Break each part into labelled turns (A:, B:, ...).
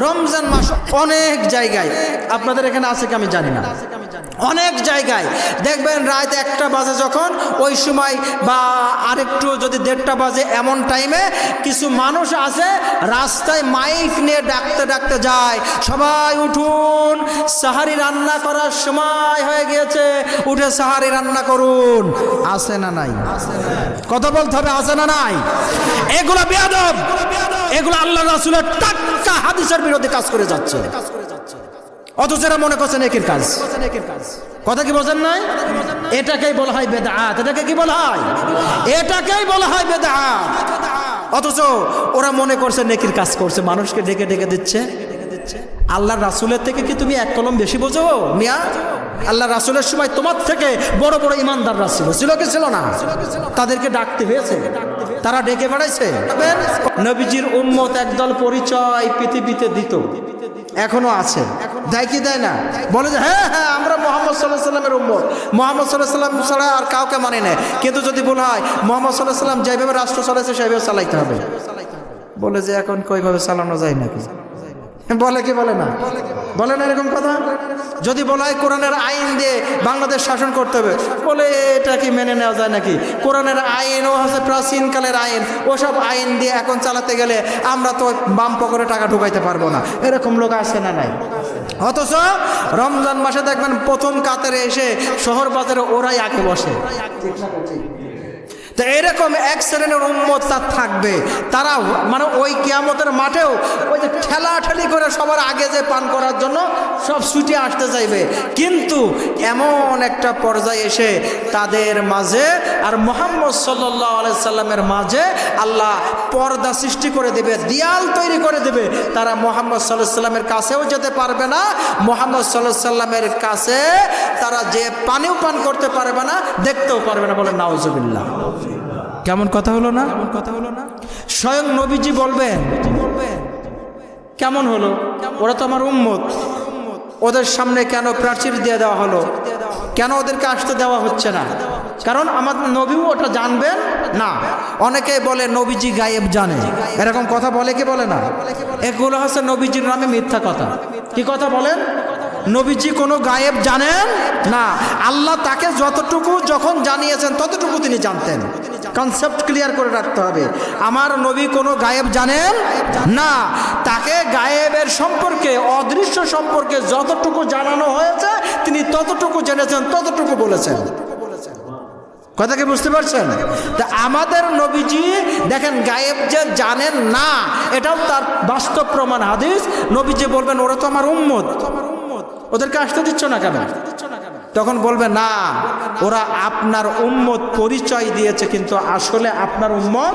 A: রমজান মাস অনেক জায়গায়, আপনাদের এখানে আছে কি আমি জানি না, অনেক জায়গায় দেখবেন রাত 1টা বাজে যখন, ওই সময় বা আরেকটু যদি 1:30 বাজে, এমন টাইমে কিছু মানুষ আছে রাস্তায় মাইক নিয়ে ডাকতে ডাকতে যায়, সবাই উঠুন, সাহারি রান্না করার সময় হয়ে গিয়েছে, উঠে সাহারি রান্না করুন। আছে না নাই? কথা বলতে হবে, আছে না নাই? এগুলো বেয়াদব, এগুলো আল্লাহ রাসূলের টাটকা হাদিসের বিরুদ্ধে কাজ করে যাচ্ছে, অথচ এরা মনে করছেন নেকির কাজ। কথা কি বোঝেন নাই? এটাকেই বলা হয় বেদআত। এটাকে কি বলা হয়? এটাকেই বলা হয় বেদআত। অথচ ওরা মনে করছে নেকির কাজ করছে, মানুষকে ডেকে ডেকে দিচ্ছে। আল্লাহর রাসূলের থেকে কি তুমি 1 কলম বেশি বোঝো মিয়া? আল্লাহ রাসূলের সময় তোমার থেকে বড় বড় ইমানদাররা ছিল কি ছিল না? তাদেরকে ডাকতে হয়েছে, তারা ডেকে বেড়াইছে। নবীজির উম্মত একদল পরিচয় পৃথিবীতে দিত, এখনো আছে, দেয় কি দেয় না? বলে যে হ্যাঁ হ্যাঁ আমরা মুহাম্মদ সাল্লাল্লাহু আলাইহি সাল্লামের উম্মত, মুহাম্মদ সাল্লাল্লাহু আলাইহি সাল্লাম ছাড়া আর কাউকে মানে না। কিন্তু যদি বলা হয় মুহাম্মদ সাল্লাল্লাহু আলাইহি সাল্লাম যেভাবে রাষ্ট্র চালাইছে সেভাবে চালাইতে হবে, বলে যে এখন কইভাবে চালানো যায় নাকি? বলে কি বলে না? বলে না এরকম কথা? যদি বলা হয় কোরআনের আইন দিয়ে বাংলাদেশ শাসন করতে হবে, বলে এটা কি মেনে নেওয়া যায় নাকি? কোরআনের আইন ও হচ্ছে প্রাচীনকালের আইন, ওসব আইন দিয়ে এখন চালাতে গেলে আমরা তো বাম পকেটে টাকা ঢুকাইতে পারবো না। এরকম লোক আছে না নাই? অথচ রমজান মাসে দেখবেন প্রথম কাতারে এসে শহর বাজারে ওরাই আগে বসে। তো এরকম এক শ্রেণীর উম্মত তার থাকবে, তারা মানে ওই কিয়ামতের মাঠেও ওই যে ঠেলাঠেলি করে সবার আগে যে পান করার জন্য সব ছুটে আসতে চাইবে, কিন্তু এমন একটা পর্যায়ে এসে তাদের মাঝে আর মুহাম্মদ সাল্লাল্লাহু আলাইহি সাল্লামের মাঝে আল্লাহ পর্দা সৃষ্টি করে দেবে, দেয়াল তৈরি করে দেবে। তারা মুহাম্মদ সাল্লাল্লাহু আলাইহি সাল্লামের কাছেও যেতে পারবে না, মুহাম্মদ সাল্লাল্লাহু আলাইহি সাল্লামের কাছে তারা যে পানিও পান করতে পারবে না, দেখতেও পারবে না। বলে নাউজুবিল্লাহ। কেমন কথা হলো না? স্বয়ং নবীজি বলবেন, কেমন হলো? ওরা তো আমার উম্মত, ওদের সামনে কেন প্রাচীর দিয়ে দেওয়া হলো? কেন ওদেরকে আসতে দেওয়া হচ্ছে না? কারণ আমার নবীও ওটা জানবেন না। অনেকেই বলে নবীজি গায়েব জানে, এরকম কথা বলে কি বলে না? এগুলো হচ্ছে নবীজির নামে মিথ্যা কথা। কি কথা বলেন? নবীজি কোনো গায়েব জানেন না, আল্লাহ তাকে যতটুকু যখন জানিয়েছেন ততটুকু তিনি জানতেন। কনসেপ্ট ক্লিয়ার করে রাখতে হবে। আমার নবী কোনো গায়েব জানেন না, তাকে গায়েবের সম্পর্কে, অদৃশ্য সম্পর্কে যতটুকু জানানো হয়েছে তিনি ততটুকু জেনেছেন, ততটুকু বলেছেন। কথা কি বুঝতে পারছেন? তা আমাদের নবীজি দেখেন গায়েব যে জানেন না, এটাও তার বাস্তব প্রমাণ হাদিস। নবীজি বলবেন ওরা তো আমার উম্মত, ওদেরকে আসতে দিচ্ছ না কেন? তখন বলবে না, ওরা আপনার উম্মত পরিচয় দিয়েছে কিন্তু আসলে আপনার উম্মত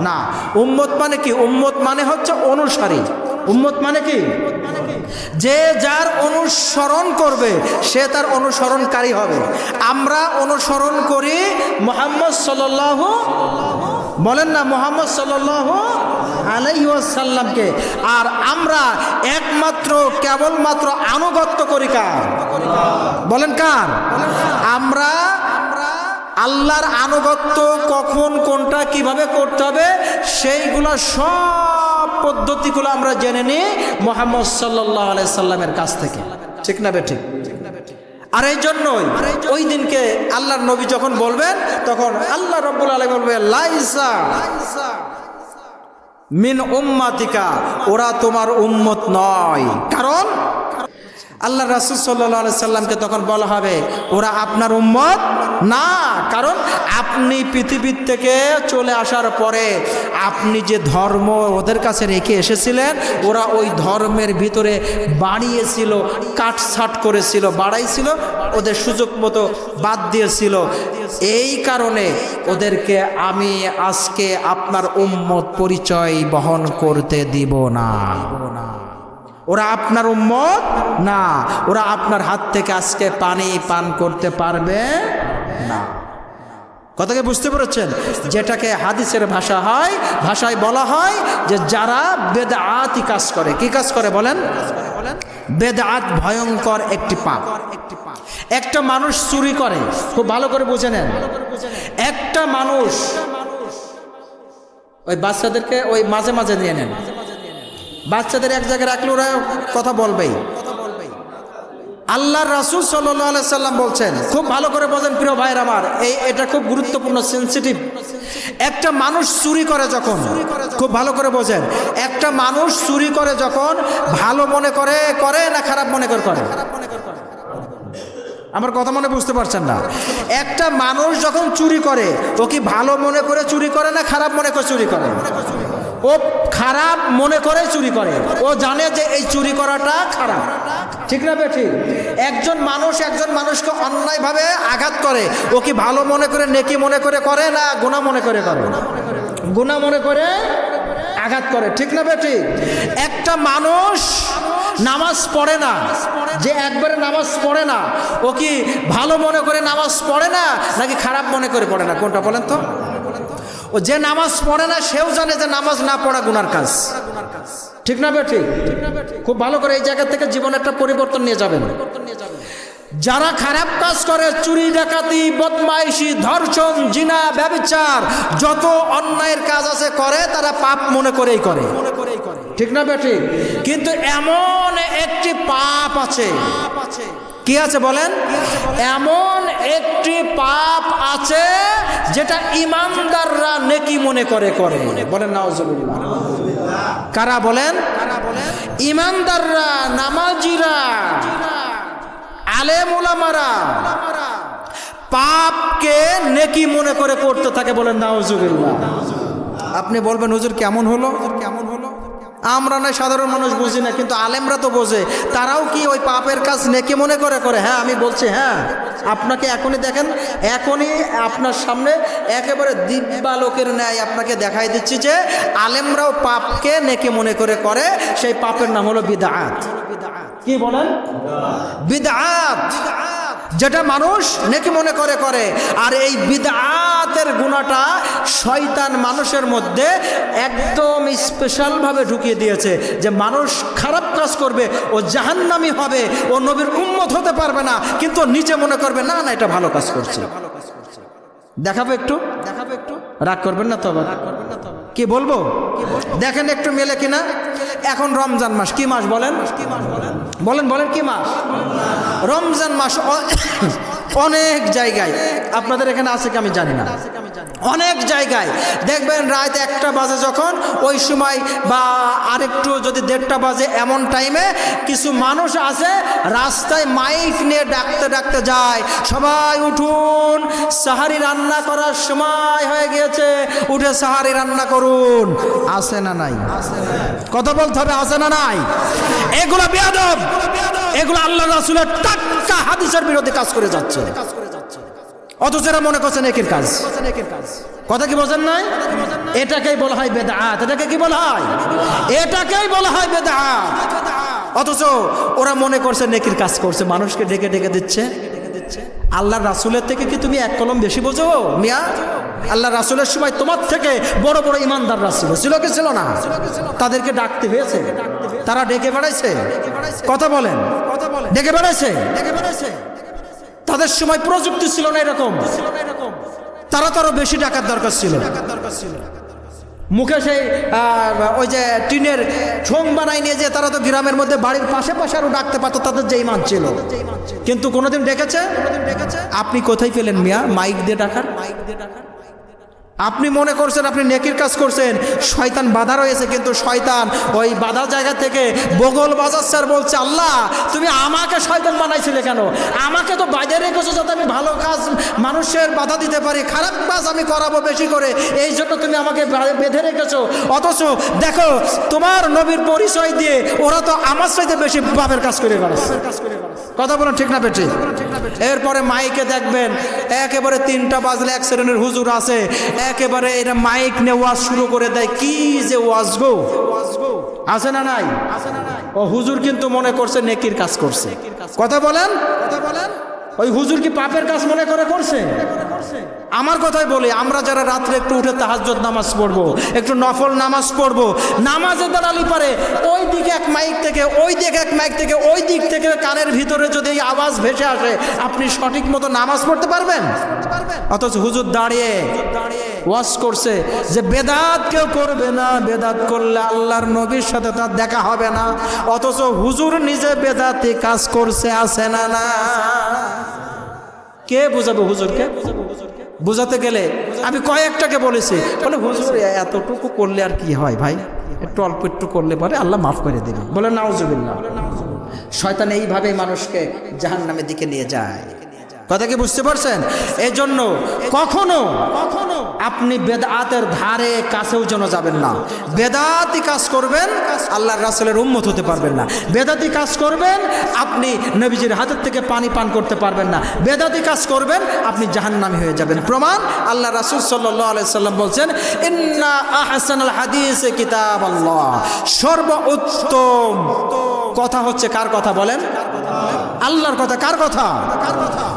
A: না। উম্মত মানে কি? উম্মত মানে হচ্ছে অনুসারী। উম্মত মানে কি? যে যার অনুসরণ করবে সে তার অনুসরণকারী হবে। আমরা অনুসরণ করি মুহাম্মদ সাল্লাল্লাহু, বলেন না, মুহাম্মদ সাল্লাল্লাহু আলাইহি ওয়াসাল্লামকে। আর আমরা একমাত্র কেবলমাত্র আনুগত্য করি কার? বলেন কার? আমরা আল্লাহর আনুগত্য কখন কোনটা কিভাবে করতে হবে সেইগুলো সব পদ্ধতিগুলো আমরা জেনে নিই মুহাম্মদ সাল্লাল্লাহু আলাইহি সাল্লামের কাছ থেকে। ঠিক না বেঠিক? আর এই জন্যই ওই দিনকে আল্লাহর নবী যখন বলবেন তখন আল্লাহ রাব্বুল আলামিন বলবে লাইসা মিন উম্মাতিকা, ওরা তোমার উম্মত নয়। কারণ আল্লাহ রাসূল সাল্লাল্লাহু আলাইহি সাল্লামকে তখন বলা হবে ওরা আপনার উম্মত না, কারণ আপনি পৃথিবীর থেকে চলে আসার পরে আপনি যে ধর্ম ওদের কাছে রেখে এসেছিলেন, ওরা ওই ধর্মের ভিতরে বাড়িয়েছিল, কাটছাট করেছিল, বাড়াইছিল, ওদের সুযোগ মতো বাদ দিয়েছিল। এই কারণে ওদেরকে আমি আজকে আপনার উম্মত পরিচয় বহন করতে দিব না। ওরা আপনার উম্মত না, ওরা আপনার হাত থেকে আজকে পানি পান করতে পারবে না। কথাকে বুঝতে পেরেছেন? যেটাকে হাদিসের ভাষায় বলা হয় যে যারা বেদআতি কাজ করে। কি কাজ করে বলেন? বেদআত ভয়ঙ্কর একটি পাপ। একটা মানুষ চুরি করে, খুব ভালো করে বুঝে নেন। একটা মানুষ ওই বাচ্চাদেরকে ওই মাঝে মাঝে নিয়ে নেন, বাচ্চাদের এক জায়গায় রাখলে ওরা কথা বলবেই। আল্লাহর রাসূল সাল্লাল্লাহু আলাইহি সাল্লাম বলছেন, খুব ভালো করে বোঝেন প্রিয় ভাইয়ের আমার, এটা খুব গুরুত্বপূর্ণ, সেনসিটিভ। একটা মানুষ চুরি করে যখন, খুব ভালো করে বোঝেন, একটা মানুষ চুরি করে যখন ভালো মনে করে করে না খারাপ মনে করে করে? আমার কথা মনে বুঝতে পারছেন না? একটা মানুষ যখন চুরি করে ও কি ভালো মনে করে চুরি করে না খারাপ মনে করে চুরি করে? ও খারাপ মনে করে চুরি করে, ও জানে যে এই চুরি করাটা খারাপ, ঠিক না ঠিক? একজন মানুষকে অন্যায়ভাবে আঘাত করে, ও কি ভালো মনে করে নেকি মনে করে করে না গুনাহ মনে করে করে? গুনাহ মনে করে আঘাত করে, ঠিক না ঠিক? একটা মানুষ নামাজ পড়ে না, যে একবারে নামাজ পড়ে না, ও কি ভালো মনে করে নামাজ পড়ে না নাকি খারাপ মনে করে পড়ে না? কোনটা বলেন তো? ও যে নামাজ পড়ে না সেও জানে যে নামাজ না পড়া গুনার কাজ, ঠিক না ঠিক? খুব ভালো করে এই জায়গা থেকে জীবনে একটা পরিবর্তন নিয়ে যাবেন। যারা খারাপ কাজ করে, চুরি ডাকাতি বদমাইশি ধর্ষণ জিনা ব্যভিচার যত অন্যায়ের কাজ আছে করে, তারা পাপ মনে করেই করে, ঠিক না ঠিক? কিন্তু এমন একটি পাপ আছে, কি আছে বলেন? এমন একটি পাপ আছে যেটা ঈমানদাররা নেকি মনে করে করে, বলেন নাউজুবিল্লাহ। কারা বলেন? ঈমানদাররা, নামাজিরা, আলেম ওলামারা পাপকে নেকি মনে করে করতে থাকে, বলেন নাউজুবিল্লাহ। আপনি বলবেন হুজুর কেমন হলো? আমরা নয় সাধারণ মানুষ বুঝি না, কিন্তু আলেমরা তো বোঝে। তারাও কি ওই পাপের কাজ নেকি মনে করে করে? হ্যাঁ, আমি বলছি, হ্যাঁ। আপনাকে এখনই দেখেন, এখনই আপনার সামনে একেবারে দিব্যালোকের ন্যায় আপনাকে দেখাই দিচ্ছি যে আলেমরাও পাপকে নেকি মনে করে করে। সেই পাপের নাম হলো বিদআত। কি বলেন? বিদআত, যেটা মানুষ নেকি মনে করে করে। আর এই বিদআতের গুনাহটা শয়তান মানুষের মধ্যে একদম স্পেশালভাবে ঢুকিয়ে দিয়েছে যে মানুষ খারাপ কাজ করবে, ও জাহান্নামী হবে, ও নবীর উম্মত হতে পারবে না, কিন্তু নিজে মনে করবে না না এটা ভালো কাজ করছে। দেখাবো একটু, রাগ করবেন না তবে? কি বলবো দেখেন একটু মেলে কিনা। এখন রমজান মাস, কি মাস বলেন? বলেন কি মাস? রমজান মাস। অনেক জায়গায়, আপনাদের এখানে আছে কি আমি জানি না, অনেক জায়গায় দেখবেন রাত 1টা বাজে যখন, ওই সময় বা আরেকটু যদি 1:30 বাজে, এমন টাইমে কিছু মানুষ আছে রাস্তায় মাইক নিয়ে ডাকতে ডাকতে যায়, সবাই উঠুন, সাহারি রান্না করার সময় হয়ে গিয়েছে, উঠে সাহারি রান্না করুন। আছে না নাই? কথা বলতে হবে, আছে না নাই? এগুলো বেয়াদব, এগুলো আল্লাহ রাসূলের টাটকা হাদিসের বিরোধী কাজ করে যাচ্ছে, অথচ এরা মনে করছেন একের কাজ। কথা কি বোঝেন নাই? এটাকেই বলা হয় বেদআত। এটাকে কি বলা হয়? এটাকেই বলা হয় বেদআত। অথচ ওরা মনে করছে নেকির কাজ করছে, মানুষকে ডেকে ডেকে দিচ্ছে। আল্লাহর রাসূলের থেকে কি তুমি এক কলম বেশি বোঝো মিয়া? আল্লাহর রাসূলের সময় তোমার থেকে বড় বড় ইমানদাররা ছিল কি ছিল না? তাদেরকে ডাকতে হয়েছে, তারা ডেকে বেড়াইছে। কথা বলেন, ডেকে বেড়াইছে। তাদের সময় প্রযুক্তি ছিল না এরকম, তারা তো আরো বেশি ডাকার দরকার ছিল। মুখে সেই ওই যে টিনের ঠোং বানাই নিয়ে যে তারা তো গ্রামের মধ্যে বাড়ির পাশে পাশে আরো ডাকতে পারতো, তাদের যে ইমান ছিল। কিন্তু কোনোদিন ডেকেছে? আপনি কোথায় পেলেন মিয়া মাইক দিয়ে ডাকার? আপনি মনে করছেন আপনি নেকির কাজ করছেন, শয়তান বাধা রয়েছে, কিন্তু শয়তান ওই বাধা জায়গা থেকে বগল বাজাচ্ছে আর বলছে, আল্লাহ তুমি আমাকে শয়তান বানাইছিলে কেন? আমাকে তো বাধা রেখেছো যাতে আমি ভালো কাজ মানুষের বাধা দিতে পারি, খারাপ কাজ আমি করাবো বেশি করে, এই জন্য তুমি আমাকে বেঁধে রেখেছো। অথচ দেখো তোমার নবীর পরিচয় দিয়ে ওরা তো আমার চাইতে বেশি পাপের কাজ করে বেড়াচ্ছে। কথা বলেন ঠিক না বেঠি? এরপরে মাইকে দেখবেন একেবারে 3টা বাজলে এক শ্রেণীর হুজুর আছে, একেবারে এটা মাইক নিয়ে ওয়াজ শুরু করে দেয়। কি যে ওয়াজ গো, আছে না নাই? ও হুজুর কিন্তু মনে করছে নেকির কাজ করছে। কথা বলেন, ওই হুজুর কি পাপের কাজ মনে করে করছে? আমার কথাই বলি, আমরা যারা রাত্রে একটু উঠে তাহাজ্জুদ নামাজ পড়বো, একটু নফল নামাজ পড়বো, নামাজে দাঁড়ালি পারে ওই দিকে এক মাইক থেকে ওই দিকে এক মাইক থেকে ওই দিক থেকে কানের ভিতরে যদি এই আওয়াজ ভেসে আসে, আপনি সঠিক মতো নামাজ পড়তে পারবেন? অথচ হুজুর দাঁড়িয়ে ওয়াজ করছে যে বেদাত কেউ করবে না, বেদাত করলে আল্লাহর নবীর সাথে তার দেখা হবে না। অথচ হুজুর নিজে বেদাতি কাজ করছে, আছে না? না, কে বুঝাবে হুজুরকে? বুঝাতে গেলে আমি কয়েকটাকে বলেছি, বলে হুজুর এতটুকু করলে আর কি হয় ভাই, একটু অল্প একটু করলে পরে আল্লাহ মাফ করে দেবে। বলে নাউজুবিল্লাহ। শয়তান এইভাবে মানুষকে জাহান্নামের দিকে নিয়ে যায়। কথা কি বুঝতে পারছেন? এই জন্য কখনো আপনি বেদাতের ধারে কাছেও যেন যাবেন না। বেদাতি কাজ করবেন, আল্লাহর রাসূলের উম্মত হতে পারবেন না। বেদাতি কাজ করবেন, আপনি নবীজির হাতের থেকে পানি পান করতে পারবেন না। বেদাতি কাজ করবেন, আপনি জাহান্নামী হয়ে যাবেন। প্রমাণ, আল্লাহ রাসূল সাল্লাল্লাহু আলাইহি সাল্লাম বলছেন, ইন্না আহসানাল হাদিসে কিতাবাল্লাহ। সর্বোত্তম কথা হচ্ছে কার কথা বলেন? আল্লাহর কথা। কার কথা?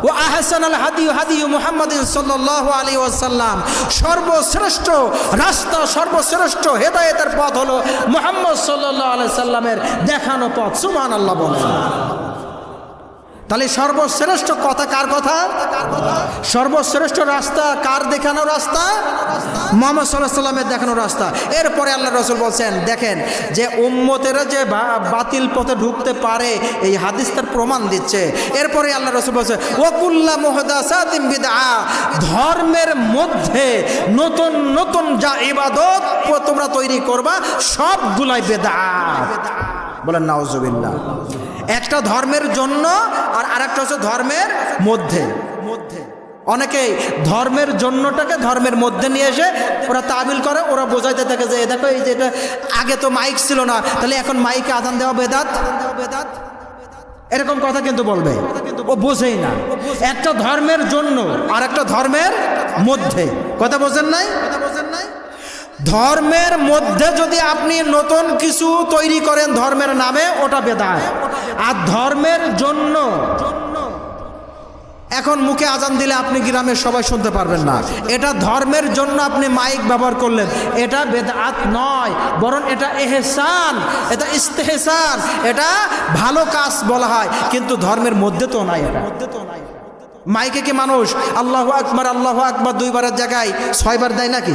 A: ও আহসানাল হাদি হাদি মুহাম্মাদিন সাল্লাল্লাহু আলাইহি ওয়াসাল্লাম। সর্বশ্রেষ্ঠ রাস্তা, সর্বশ্রেষ্ঠ হেদায়েতের পথ হলো মুহাম্মদ সাল্লাল্লাহু আলাইহি সাল্লামের দেখানো পথ। সুবহানাল্লাহ বলেন। তাহলে সর্বশ্রেষ্ঠ কথা কার কথা? সর্বশ্রেষ্ঠ রাস্তা কার দেখানো রাস্তা? মুহাম্মদ সাল্লাল্লাহু আলাইহি সাল্লামের দেখানো রাস্তা। এরপরে আল্লাহ রাসূল বলছেন, দেখেন যে উম্মতেরা যে বাতিল পথে ঢুকতে পারে, এই হাদিস তার প্রমাণ দিচ্ছে। এরপরে আল্লাহ রাসূল বলছেন, ওয়া কুল্লু মুহদাসাতিন বিদআ। ধর্মের মধ্যে নতুন নতুন যা ইবাদত তোমরা তৈরি করবা, সবগুলাই বেদাত। বলেন নাউজুবিল্লাহ। একটা ধর্মের জন্য আর আরেকটা হচ্ছে ধর্মের মধ্যে। অনেকেই ধর্মের জন্যটাকে ধর্মের মধ্যে নিয়ে এসে ওরা তাবিল করে, ওরা বোঝাইতে থাকে যে দেখো এই যে এটা আগে তো মাইক ছিল না, তাহলে এখন মাইকে আযান দেওয়া বেদাত। এরকম কথা কিন্তু বলবে, ও বোঝেই না। একটা ধর্মের জন্য আর একটা ধর্মের মধ্যে। কথা বোঝেন নাই? ধর্মের মধ্যে যদি আপনি নতুন কিছু তৈরি করেন ধর্মের নামে, ওটা বেদাত। আর ধর্মের জন্য এখন মুখে আজান দিলে আপনি গ্রামের সবাই শুনতে পারবেন না, এটা ধর্মের জন্য আপনি মাইক ব্যবহার করলেন, এটা বেদাত নয়, বরং এটা ইহসান, এটা ইস্তেহসান, এটা ভালো কাজ বলা হয়। কিন্তু ধর্মের মধ্যে তো নাই। এটা মাইকে কি মানুষ আল্লাহু আকবার আল্লাহু আকবার দুইবারের জায়গায় 6 বার দেয় নাকি?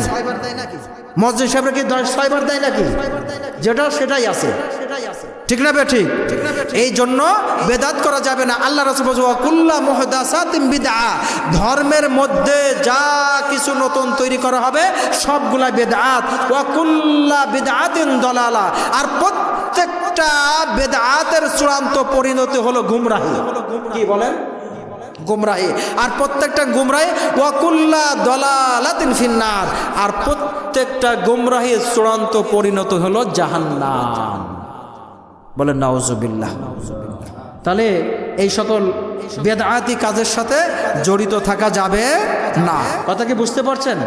A: মসজিদ সাহেবরা কি 6 বার দেয় নাকি? যেটা সেটাই আছে, ঠিক না? ঠিক। এই জন্য বেদাত করা যাবে না। আল্লাহ রাসূল বলেছেন, ওয়া কুল্লু মুহদাসাতিন বিদআ। ধর্মের মধ্যে যা কিছু নতুন তৈরি করা হবে সবগুলা বেদাত। ওয়া কুল্লু বিদআতিন দালালা। আর প্রত্যেকটা বেদাতের চূড়ান্ত পরিণতি হলো গুমরাহি। কি বলেন? গুমরাহি। আর প্রত্যেকটা গুমরাহি ওয়া কুল্লু দালালাতিন ফিন্নার। আর প্রত্যেকটা গুমরাহির চূড়ান্ত পরিণতি হলো জাহান্নাম। বলেন নাউজুবিল্লাহ। তাহলে এই সকল বেদাতি কাজের সাথে জড়িত থাকা যাবে না। কথা কি বুঝতে পারছেন?